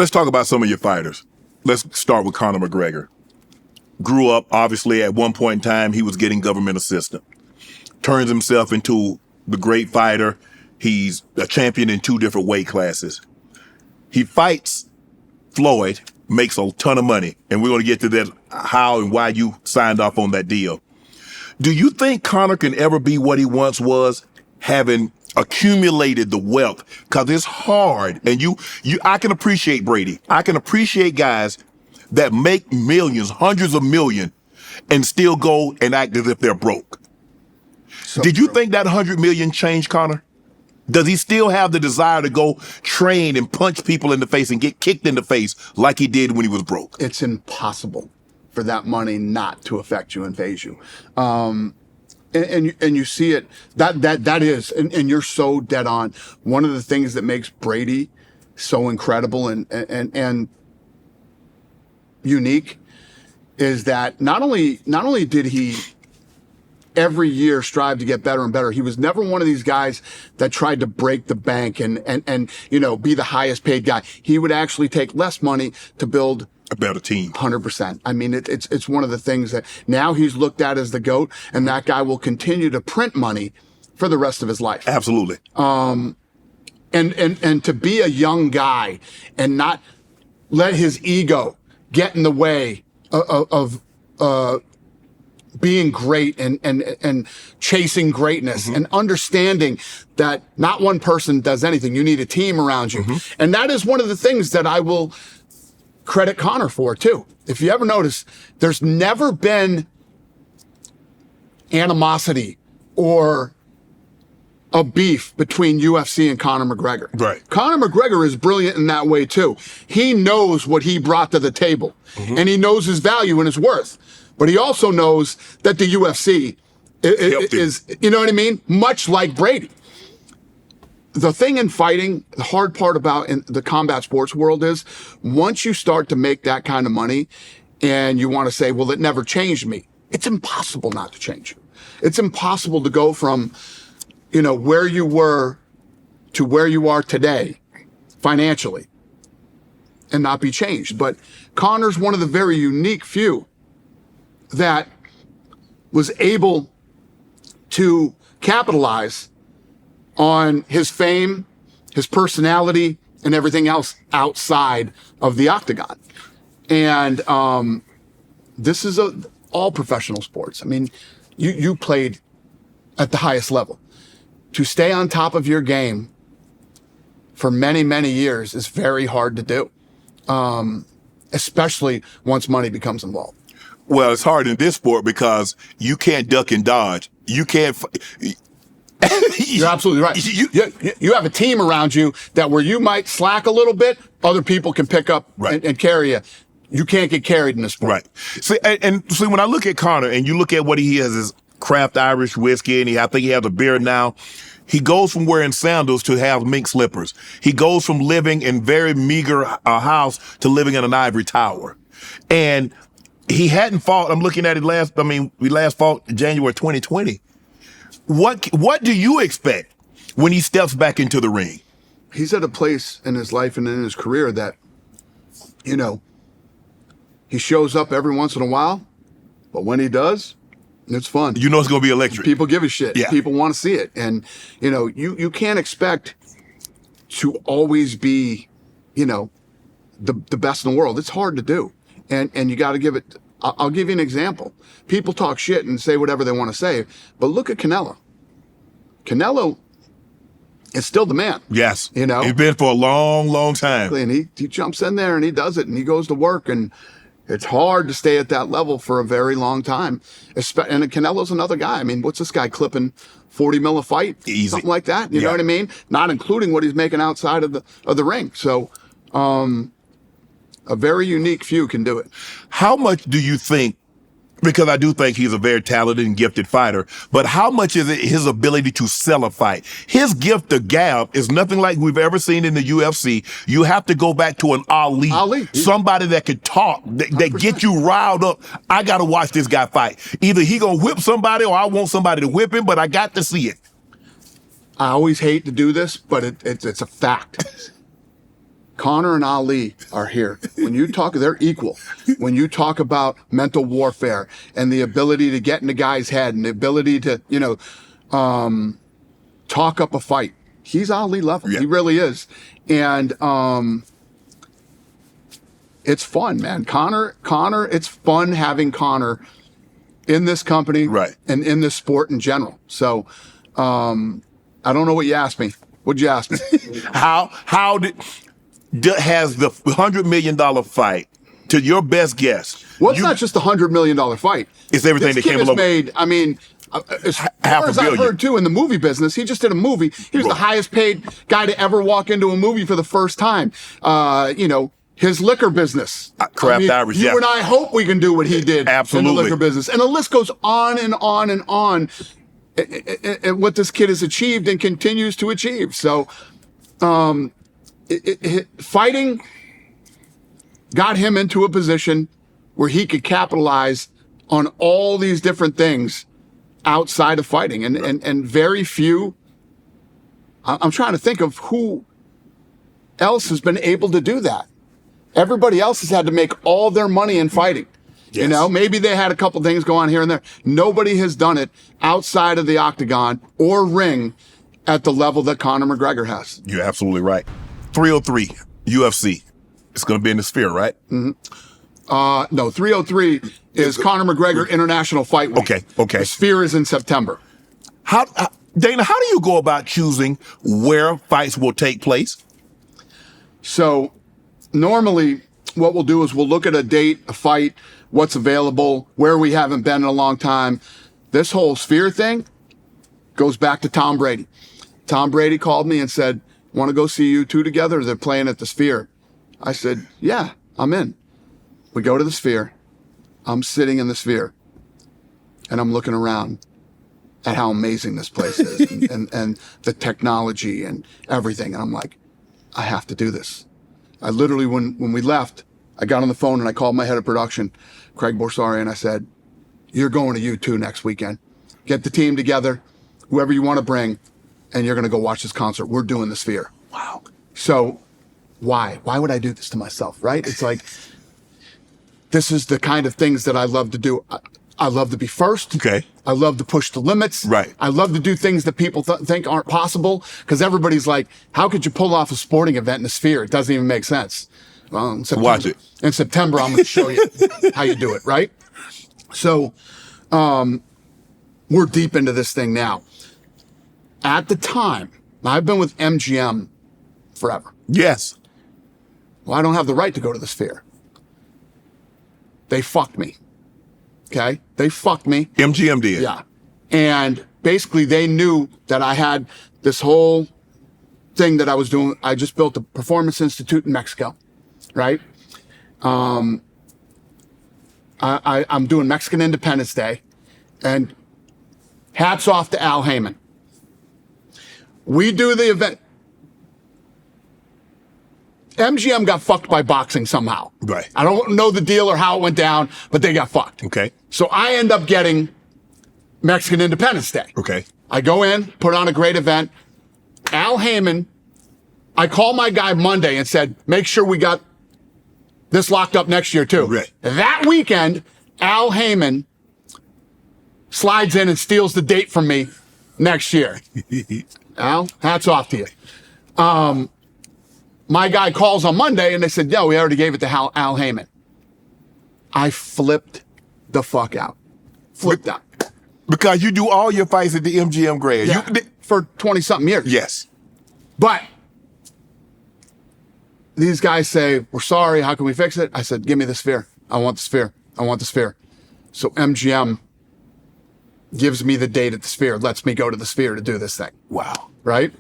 Let's talk about some of your fighters. Let's start with Conor McGregor. Grew up, obviously, at one point in time, he was getting government assistance. Turns himself into the great fighter. He's a champion in 2 different weight classes. He fights Floyd, makes a ton of money, and we're going to get to that, how and why you signed off on that deal. Do you think Conor can ever be what he once was, having accumulated the wealth? Because it's hard, and I can appreciate Brady. I can appreciate guys that make millions, hundreds of millions, and still go and act as if they're broke. So Did you true. think that 100 million changed Conor? Does he still have the desire to go train and punch people in the face and get kicked in the face like he did when he was broke? It's impossible for that money not to affect you and phase you. And you see it, that is, and you're so dead on. One of the things that makes Brady so incredible and unique is that not only did he every year strive to get better and better, he was never one of these guys that tried to break the bank and be the highest paid guy. He would actually take less money to build A better team. 100%. I mean, it's one of the things that now he's looked at as the GOAT, and that guy will continue to print money for the rest of his life. Absolutely. And to be a young guy and not let his ego get in the way of being great and chasing greatness and understanding that not one person does anything. You need a team around you. And that is one of the things that I will credit Conor for too. If you ever notice, there's never been animosity or a beef between UFC and Conor McGregor. Right. Conor McGregor is brilliant in that way too. He knows what he brought to the table and he knows his value and his worth. But he also knows that the UFC is, you know what I mean? Much like Brady. The thing in fighting, the hard part about in the combat sports world is once you start to make that kind of money and you want to say, well, it never changed me. It's impossible not to change you. It's impossible to go from, where you were to where you are today financially and not be changed. But Conor's one of the very unique few that was able to capitalize on his fame, his personality, and everything else outside of the octagon. And this is all professional sports. I mean, you played at the highest level. To stay on top of your game for many, many years is very hard to do, especially once money becomes involved. Well, it's hard in this sport because you can't duck and dodge. You can't. You're absolutely right. You have a team around you that where you might slack a little bit, other people can pick up and carry you. You can't get carried in this sport. Right. See, and when I look at Conor and you look at what he has, his craft Irish whiskey, and I think he has a beard now. He goes from wearing sandals to have mink slippers. He goes from living in very meager house to living in an ivory tower. And he hadn't fought. I'm looking at it we last fought in January 2020. What do you expect when he steps back into the ring? He's at a place in his life and in his career that, he shows up every once in a while, but when he does, it's fun. You know it's going to be electric. People give a shit. Yeah. People want to see it. And, you can't expect to always be, the best in the world. It's hard to do. And you got to give it. I'll give you an example. People talk shit and say whatever they want to say, but look at Canelo. Canelo is still the man. Yes. He's been for a long, long time. And he jumps in there and he does it and he goes to work, and it's hard to stay at that level for a very long time. And Canelo's another guy. I mean, what's this guy clipping 40 mil a fight? Easy. Something like that. You know what I mean? Not including what he's making outside of the ring. So, a very unique few can do it. How much do you think, because I do think he's a very talented and gifted fighter, but how much is it his ability to sell a fight? His gift of gab is nothing like we've ever seen in the UFC. You have to go back to an Ali. Somebody that could talk, that get you riled up. I got to watch this guy fight. Either he going to whip somebody or I want somebody to whip him, but I got to see it. I always hate to do this, but it's a fact. Conor and Ali are here. When you talk, they're equal. When you talk about mental warfare and the ability to get in the guy's head and the ability to, talk up a fight, he's Ali level. Yeah. He really is. And it's fun, man. Conor, it's fun having Conor in this company, right, and in this sport in general. So I don't know what you asked me. What'd you ask me? How has the $100 million fight, to your best guess? Well, it's not just the $100 million fight. It's everything this that came along. Made, I mean, as far as I've heard too, in the movie business, he just did a movie. He was the highest paid guy to ever walk into a movie for the first time. His liquor business. Craft Irish, you and I hope we can do what he did Absolutely. in the liquor business. And the list goes on and on and on. And what this kid has achieved and continues to achieve. So, fighting got him into a position where he could capitalize on all these different things outside of fighting. And very few, I'm trying to think of who else has been able to do that. Everybody else has had to make all their money in fighting. Yes. Maybe they had a couple things go on here and there. Nobody has done it outside of the octagon or ring at the level that Conor McGregor has. You're absolutely right. 303 UFC. It's going to be in the Sphere, right? Mm-hmm. No, 303 is Conor McGregor International Fight Week. Okay. The Sphere is in September. Dana, how do you go about choosing where fights will take place? So normally what we'll do is we'll look at a date, a fight, what's available, where we haven't been in a long time. This whole Sphere thing goes back to Tom Brady. Tom Brady called me and said, want to go see you two together? They're playing at the Sphere. I said, yeah, I'm in. We go to the Sphere. I'm sitting in the Sphere and I'm looking around at how amazing this place is and the technology and everything. And I'm like, I have to do this. I literally, when we left, I got on the phone and I called my head of production, Craig Borsari, and I said, you're going to U2 next weekend. Get the team together, whoever you want to bring, and you're going to go watch this concert. We're doing the Sphere. Wow. So why? Why would I do this to myself, right? It's like, this is the kind of things that I love to do. I love to be first. Okay. I love to push the limits. Right. I love to do things that people think aren't possible, because everybody's like, how could you pull off a sporting event in the Sphere? It doesn't even make sense. Well, watch it. In September, I'm going to show you how you do it, right? So we're deep into this thing now. At the time, I've been with MGM forever. Yes. Well, I don't have the right to go to the Sphere. They fucked me. Okay? They fucked me. MGM did. Yeah. And basically they knew that I had this whole thing that I was doing. I just built a performance institute in Mexico, right? I'm doing Mexican Independence Day, and hats off to Al Heyman. We do the event. MGM got fucked by boxing somehow. Right. I don't know the deal or how it went down, but they got fucked. Okay. So I end up getting Mexican Independence Day. Okay. I go in, put on a great event. Al Heyman, I called my guy Monday and said, make sure we got this locked up next year too. Right. That weekend, Al Heyman slides in and steals the date from me next year. Al, hats off to you. My guy calls on Monday and they said, yeah, we already gave it to Al Heyman. I flipped the fuck out. Flipped out. Because you do all your fights at the MGM Grand. Yeah, for 20-something years. Yes. But these guys say, we're sorry, how can we fix it? I said, give me the Sphere. I want the Sphere. I want the Sphere. So MGM gives me the date at the Sphere, lets me go to the Sphere to do this thing. Wow. Right?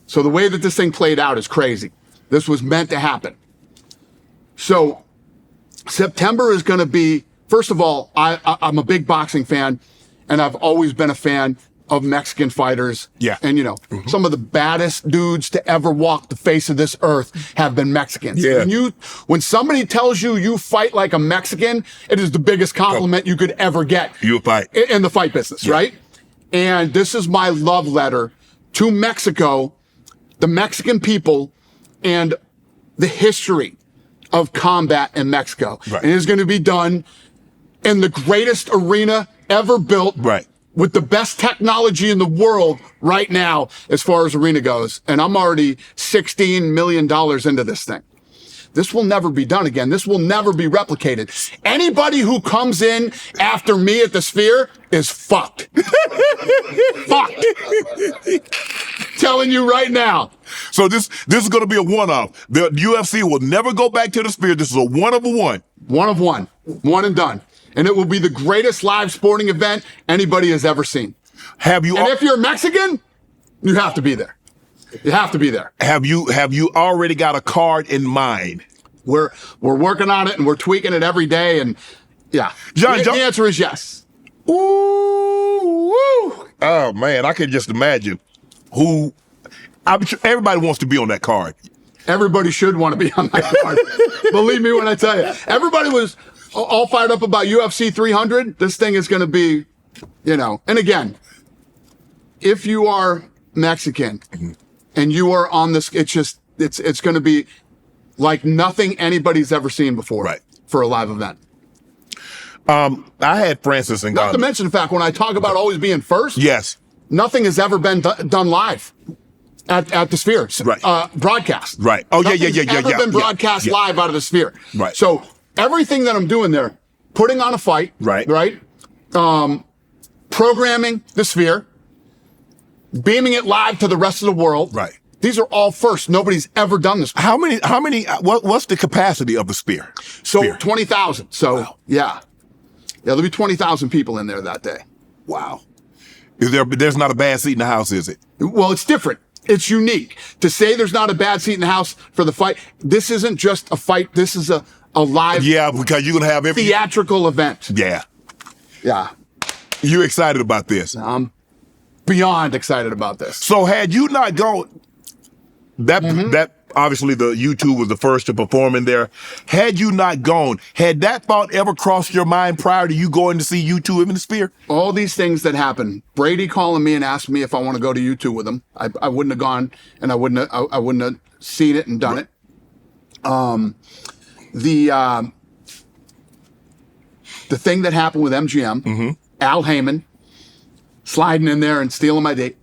So the way that this thing played out is crazy. This was meant to happen. So September is going to be, first of all, I'm a big boxing fan, and I've always been a fan of Mexican fighters. Yeah. And, some of the baddest dudes to ever walk the face of this earth have been Mexicans. Yeah. When somebody tells you you fight like a Mexican, it is the biggest compliment you could ever get. You fight. In the fight business, right? And this is my love letter to Mexico, the Mexican people, and the history of combat in Mexico. Right. And it's going to be done in the greatest arena ever built. Right. With the best technology in the world right now, as far as arena goes. And I'm already $16 million into this thing. This will never be done again. This will never be replicated. Anybody who comes in after me at the Sphere is fucked. Fucked. Telling you right now. So this is going to be a one-off. The UFC will never go back to the Sphere. This is a one of a one. One of one. One and done. And it will be the greatest live sporting event anybody has ever seen. Have you? And if you're Mexican, you have to be there. You have to be there. Have you already got a card in mind? We're working on it and we're tweaking it every day. And yeah, John, the answer is yes. Ooh, woo. Oh man, I can just imagine who. I'm sure everybody wants to be on that card. Everybody should want to be on that card. Believe me when I tell you. Everybody was all fired up about UFC 300. This thing is going to be, and again, if you are Mexican and you are on this, it's going to be like nothing anybody's ever seen before. Right. For a live event. I had Francis and Not to mention the fact when I talk about always being first. Yes. Nothing has ever been done live at the Sphere. Right. Broadcast. Right. Oh, Nothing's yeah. ever been broadcast live out of the Sphere. Right. So everything that I'm doing there, putting on a fight. Right. Right. Programming the Sphere, beaming it live to the rest of the world. Right. These are all first. Nobody's ever done this before. How many, what's the capacity of the Sphere? So 20,000. So wow. Yeah, there'll be 20,000 people in there that day. Wow. There's not a bad seat in the house, is it? Well, it's different. It's unique. To say there's not a bad seat in the house for the fight, this isn't just a fight. This is a live because you're going to have theatrical event. Yeah. Yeah. You excited about this? I'm beyond excited about this. So had you not gone, that obviously the U2 was the first to perform in there. Had you not gone, had that thought ever crossed your mind prior to you going to see U2 in the Sphere? All these things that happened, Brady calling me and asking me if I want to go to U2 with him, I wouldn't have gone, and I wouldn't have seen it and done it. The thing that happened with MGM, Al Heyman sliding in there and stealing my date.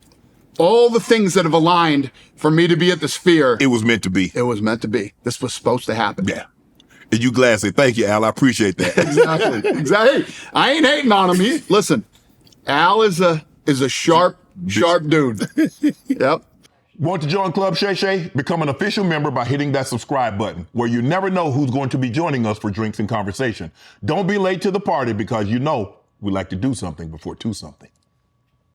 All the things that have aligned for me to be at the Sphere. It was meant to be. It was meant to be. This was supposed to happen. Yeah. And you glad say, thank you, Al. I appreciate that. Exactly. Hey, I ain't hating on him. Listen, Al is a sharp dude. Yep. Want to join Club Shay Shay? Become an official member by hitting that subscribe button, where you never know who's going to be joining us for drinks and conversation. Don't be late to the party because we like to do something before two something.